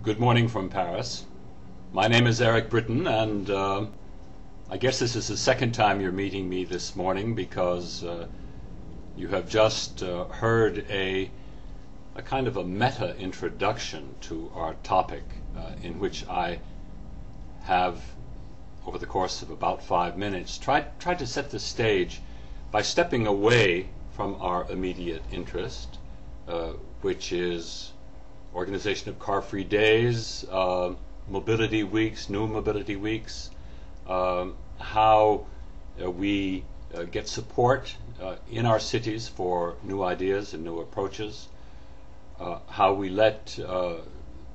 Good morning from Paris. My name is Eric Britton, and I guess this is the second time you're meeting me this morning because you have just heard a kind of a meta introduction to our topic in which I have, over the course of about 5 minutes, tried to set the stage by stepping away from our immediate interest, which is organization of car-free days, mobility weeks, new mobility weeks, how we get support in our cities for new ideas and new approaches, how we let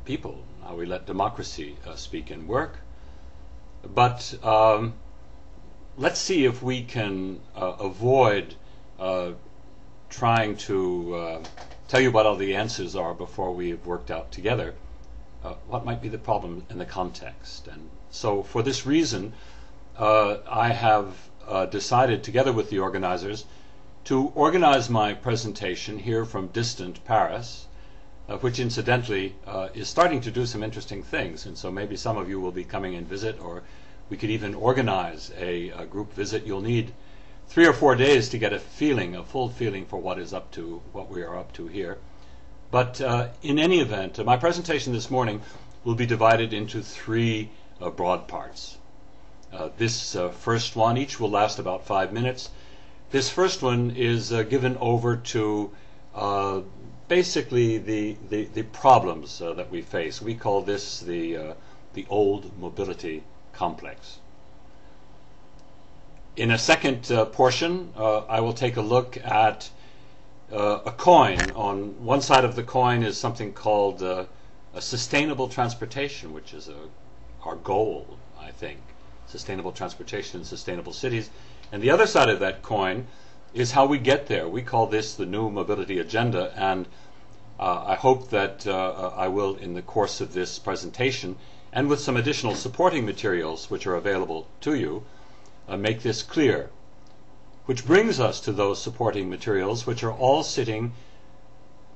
people, how we let democracy speak and work. But let's see if we can avoid trying to tell you what all the answers are before we've worked out together what might be the problem in the context. And so for this reason, I have decided, together with the organizers, to organize my presentation here from distant Paris, which incidentally is starting to do some interesting things. And so maybe some of you will be coming and visit, or we could even organize a group visit. You'll need 3 or 4 days to get a full feeling for what we are up to here. But in any event, my presentation this morning will be divided into 3 broad parts. This first one, each will last about 5 minutes. This first one is given over to basically the problems that we face. We call this the old mobility complex. In a second portion, I will take a look at a coin. On one side of the coin is something called a sustainable transportation, which is our goal, I think. Sustainable transportation in sustainable cities. And the other side of that coin is how we get there. We call this the new mobility agenda, and I hope that I will, in the course of this presentation, and with some additional supporting materials which are available to you, make this clear. Which brings us to those supporting materials which are all sitting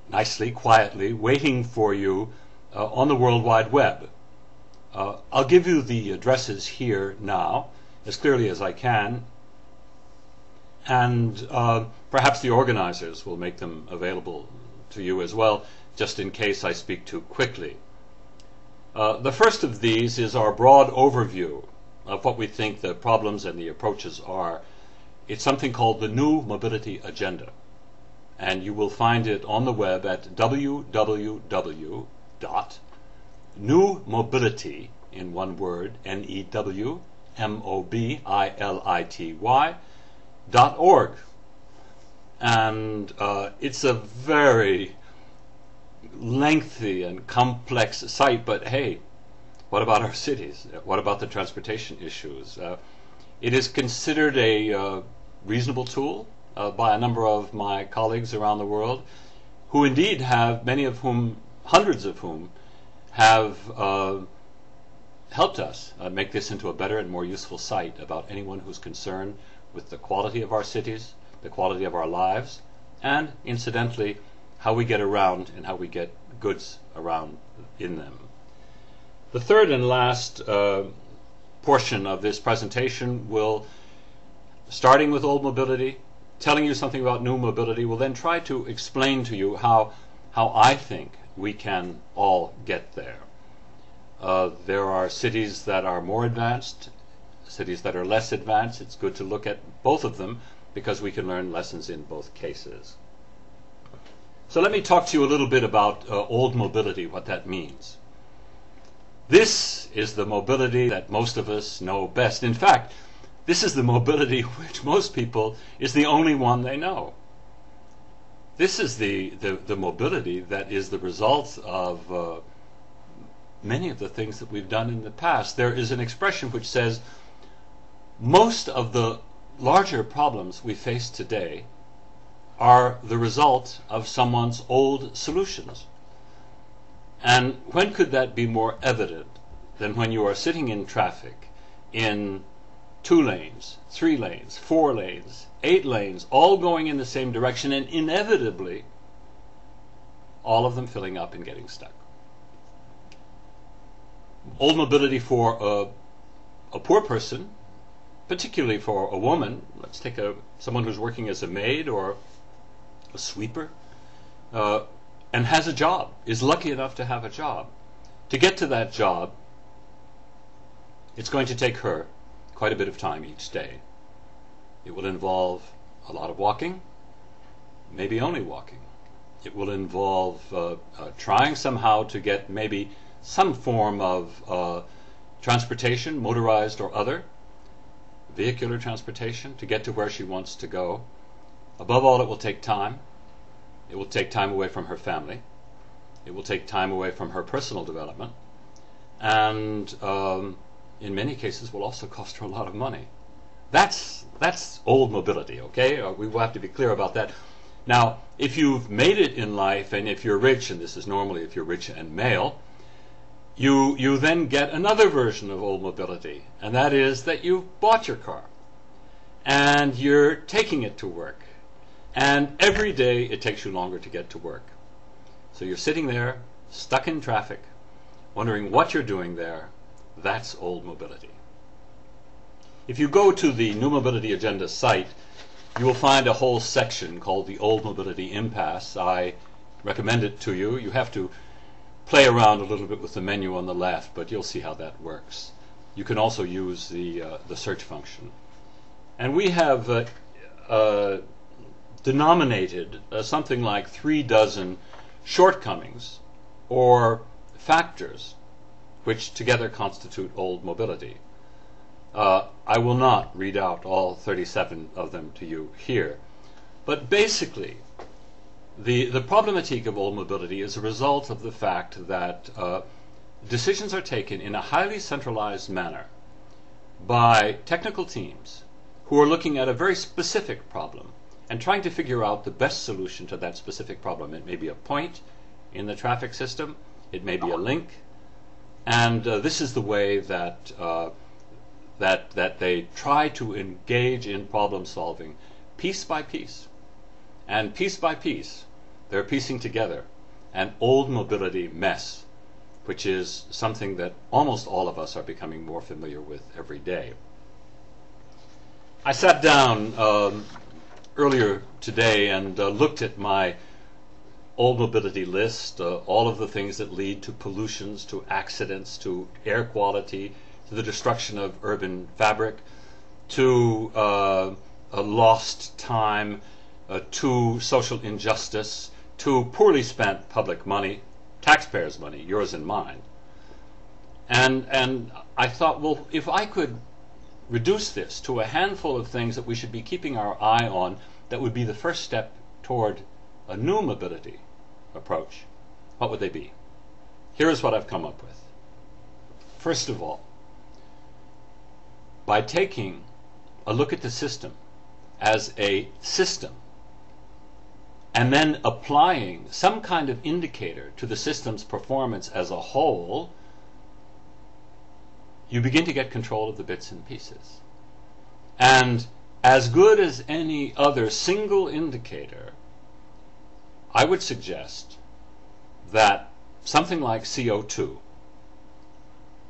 nicely, quietly, waiting for you on the World Wide Web. I'll give you the addresses here now, as clearly as I can, and perhaps the organizers will make them available to you as well, just in case I speak too quickly. The first of these is our broad overview of what we think the problems and the approaches are. It's something called the New Mobility Agenda, and you will find it on the web at www.newmobility, in one word, NEWMOBILITY.org. And it's a very lengthy and complex site, but hey, what about our cities? What about the transportation issues? It is considered a reasonable tool by a number of my colleagues around the world, who indeed have, many of whom, hundreds of whom, have helped us make this into a better and more useful site about anyone who's concerned with the quality of our cities, the quality of our lives, and incidentally, how we get around and how we get goods around in them. The third and last portion of this presentation will, starting with old mobility, telling you something about new mobility, will then try to explain to you how I think we can all get there. There are cities that are more advanced, cities that are less advanced. It's good to look at both of them because we can learn lessons in both cases. So let me talk to you a little bit about old mobility, what that means. This is the mobility that most of us know best. In fact, this is the mobility which most people is the only one they know. This is the mobility that is the result of many of the things that we've done in the past. There is an expression which says most of the larger problems we face today are the result of someone's old solutions. And when could that be more evident than when you are sitting in traffic in 2 lanes, 3 lanes, 4 lanes, 8 lanes, all going in the same direction, and inevitably all of them filling up and getting stuck. Old mobility for a poor person, particularly for a woman. Let's take someone who's working as a maid or a sweeper, and has a job, is lucky enough to have a job. To get to that job, it's going to take her quite a bit of time each day. It will involve a lot of walking, maybe only walking. It will involve trying somehow to get maybe some form of transportation, motorized or other, vehicular transportation, to get to where she wants to go. Above all, it will take time. It will take time away from her family. It will take time away from her personal development. And in many cases will also cost her a lot of money. That's old mobility, okay? We will have to be clear about that. Now, if you've made it in life, and if you're rich, and this is normally if you're rich and male, you then get another version of old mobility, and that is that you've bought your car, and you're taking it to work, and every day it takes you longer to get to work. So you're sitting there, stuck in traffic, wondering what you're doing there. That's old mobility. If you go to the New Mobility Agenda site, you will find a whole section called the Old Mobility Impasse. I recommend it to you. You have to play around a little bit with the menu on the left, but you'll see how that works. You can also use the search function. And we have denominated something like 36 shortcomings or factors which together constitute old mobility. I will not read out all 37 of them to you here, but basically the problematique of old mobility is a result of the fact that decisions are taken in a highly centralized manner by technical teams who are looking at a very specific problem and trying to figure out the best solution to that specific problem. It may be a point in the traffic system, it may be a link, and this is the way that that they try to engage in problem solving piece by piece. And piece by piece, they're piecing together an old mobility mess, which is something that almost all of us are becoming more familiar with every day. I sat down earlier today and looked at my old mobility list, all of the things that lead to pollutions, to accidents, to air quality, to the destruction of urban fabric, to a lost time, to social injustice, to poorly spent public money, taxpayers' money, yours and mine. And I thought, well, if I could reduce this to a handful of things that we should be keeping our eye on, that would be the first step toward a new mobility approach, what would they be? Here is what I've come up with. First of all, by taking a look at the system as a system and then applying some kind of indicator to the system's performance as a whole, you begin to get control of the bits and pieces. And as good as any other single indicator, I would suggest that something like CO2,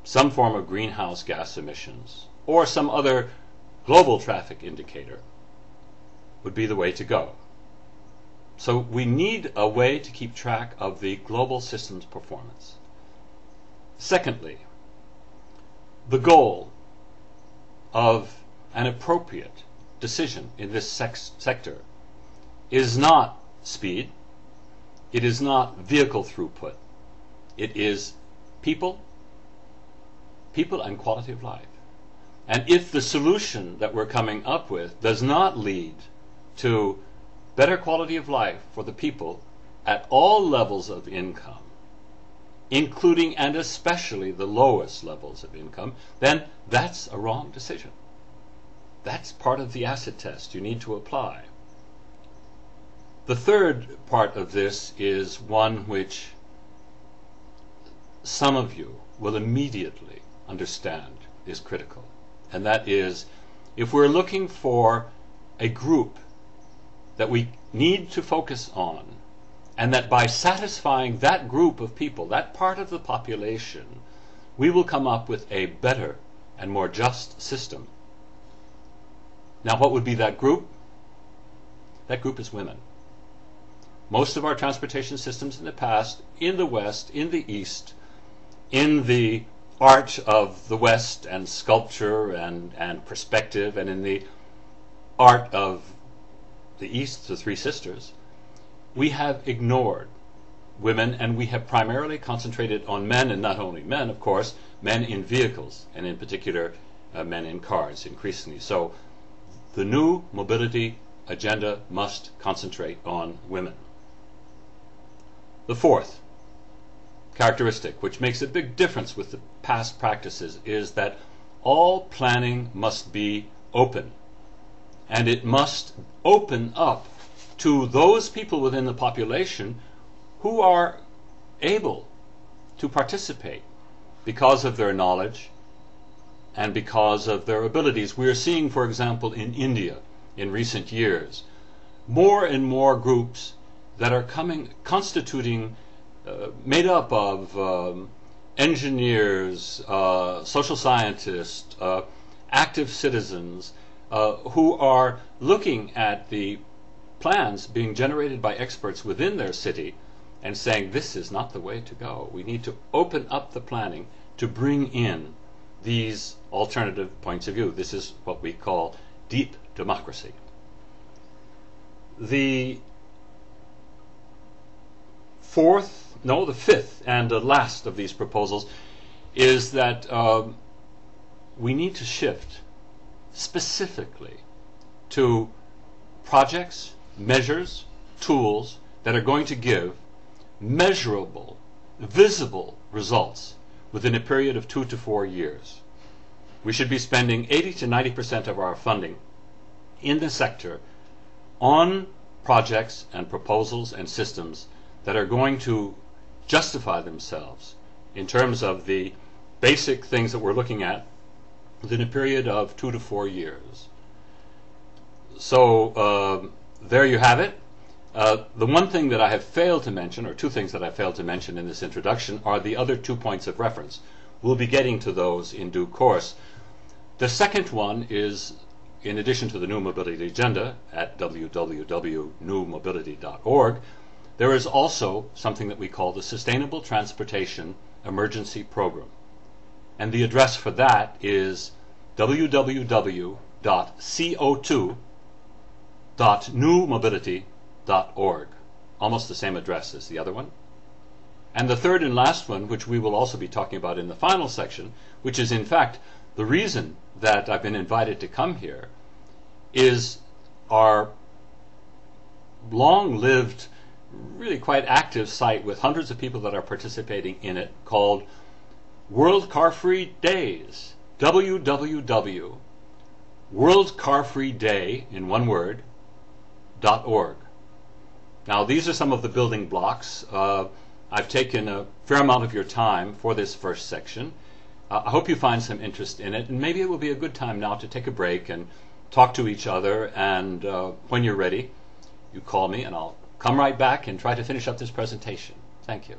some form of greenhouse gas emissions, or some other global traffic indicator would be the way to go. So we need a way to keep track of the global system's performance. Secondly, the goal of an appropriate decision in this sector is not speed, it is not vehicle throughput, it is people and quality of life. And if the solution that we're coming up with does not lead to better quality of life for the people at all levels of income, including and especially the lowest levels of income, then that's a wrong decision. That's part of the acid test you need to apply. The third part of this is one which some of you will immediately understand is critical. And that is, if we're looking for a group that we need to focus on, and that by satisfying that group of people, that part of the population, we will come up with a better and more just system. Now, what would be that group? That group is women. Most of our transportation systems in the past, in the West, in the East, in the art of the West and sculpture and perspective, and in the art of the East, the Three Sisters, we have ignored women, and we have primarily concentrated on men, and not only men, of course, men in vehicles, and in particular men in cars increasingly. So the new mobility agenda must concentrate on women. The fourth characteristic, which makes a big difference with the past practices, is that all planning must be open. And it must open up to those people within the population who are able to participate because of their knowledge and because of their abilities. We are seeing, for example, in India in recent years, more and more groups that are constituting, made up of engineers, social scientists, active citizens, who are looking at the plans being generated by experts within their city and saying, this is not the way to go. We need to open up the planning to bring in these alternative points of view. This is what we call deep democracy. The fifth and the last of these proposals is that we need to shift specifically to projects, measures, tools that are going to give measurable, visible results within a period of 2 to 4 years. We should be spending 80 to 90% of our funding in the sector on projects and proposals and systems that are going to justify themselves in terms of the basic things that we're looking at within a period of 2 to 4 years. So there you have it. The one thing that I have failed to mention, or two things that I failed to mention in this introduction, are the other 2 points of reference. We'll be getting to those in due course. The second one is, in addition to the New Mobility Agenda at www.newmobility.org, there is also something that we call the Sustainable Transportation Emergency Program. And the address for that is www.co2.newmobility.org. Almost the same address as the other one. And the third and last one, which we will also be talking about in the final section, which is in fact the reason that I've been invited to come here, is our long-lived, really quite active site with hundreds of people that are participating in it, called World Car Free Days. www.worldcarfreeday, in one word, .org. Now, these are some of the building blocks. I've taken a fair amount of your time for this first section. I hope you find some interest in it, and maybe it will be a good time now to take a break and talk to each other, and when you're ready, you call me and I'll come right back and try to finish up this presentation. Thank you.